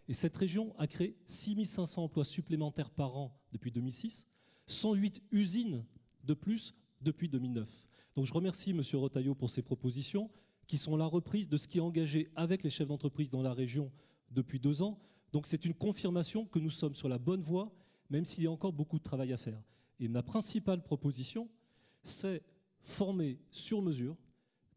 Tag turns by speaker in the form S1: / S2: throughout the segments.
S1: Et cette région a créé 6 500 emplois supplémentaires par an depuis 2006, 108 usines de plus depuis 2009. Donc je remercie M. Retailleau pour ces propositions qui sont la reprise de ce qui est engagé avec les chefs d'entreprise dans la région depuis 2 ans. Donc c'est une confirmation que nous sommes sur la bonne voie, même s'il y a encore beaucoup de travail à faire. Et ma principale proposition, c'est former sur mesure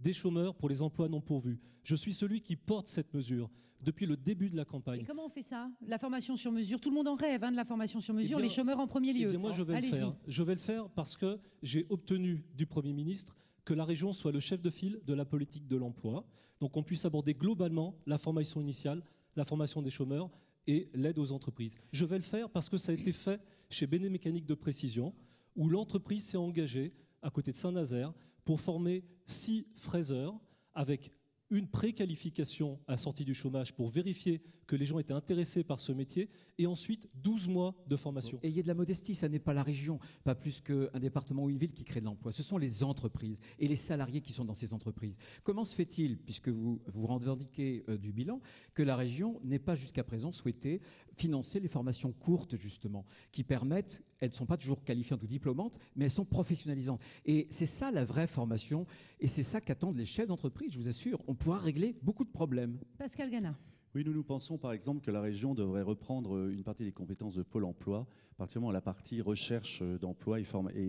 S1: des chômeurs pour les emplois non pourvus. Je suis celui qui porte cette mesure depuis le début de la campagne.
S2: Et comment on fait ça? La formation sur mesure, tout le monde en rêve de la formation sur mesure, les chômeurs en premier lieu.
S1: Eh bien moi je vais le faire. Je vais le faire parce que j'ai obtenu du Premier ministre que la région soit le chef de file de la politique de l'emploi. Donc on puisse aborder globalement la formation initiale, la formation des chômeurs et l'aide aux entreprises. Je vais le faire parce que ça a été fait chez Béné Mécanique de Précision, où l'entreprise s'est engagée à côté de Saint-Nazaire pour former 6 fraiseurs avec une préqualification à la sortie du chômage pour vérifier que les gens étaient intéressés par ce métier, et ensuite 12 mois de formation.
S3: Ayez de la modestie, ça n'est pas la région, pas plus qu'un département ou une ville qui crée de l'emploi. Ce sont les entreprises et les salariés qui sont dans ces entreprises. Comment se fait-il, puisque vous revendiquez du bilan, que la région n'ait pas jusqu'à présent souhaité financer les formations courtes, justement, qui permettent, elles ne sont pas toujours qualifiantes ou diplômantes, mais elles sont professionnalisantes. Et c'est ça la vraie formation, et c'est ça qu'attendent les chefs d'entreprise, je vous assure. On pourra régler beaucoup de problèmes.
S2: Pascal Gana.
S4: Oui, nous pensons par exemple que la région devrait reprendre une partie des compétences de Pôle emploi, particulièrement la partie recherche d'emploi et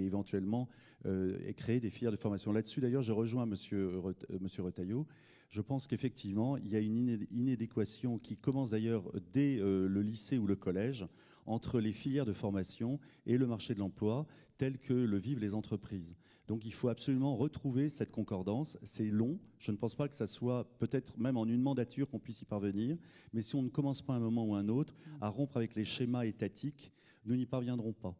S4: éventuellement créer des filières de formation. Là-dessus, d'ailleurs, je rejoins Monsieur Retailleau. Je pense qu'effectivement, il y a une inadéquation qui commence d'ailleurs dès le lycée ou le collège entre les filières de formation et le marché de l'emploi tel que le vivent les entreprises. Donc il faut absolument retrouver cette concordance. C'est long, je ne pense pas que ça soit peut-être même en une mandature qu'on puisse y parvenir, mais si on ne commence pas à un moment ou à un autre à rompre avec les schémas étatiques, nous n'y parviendrons pas.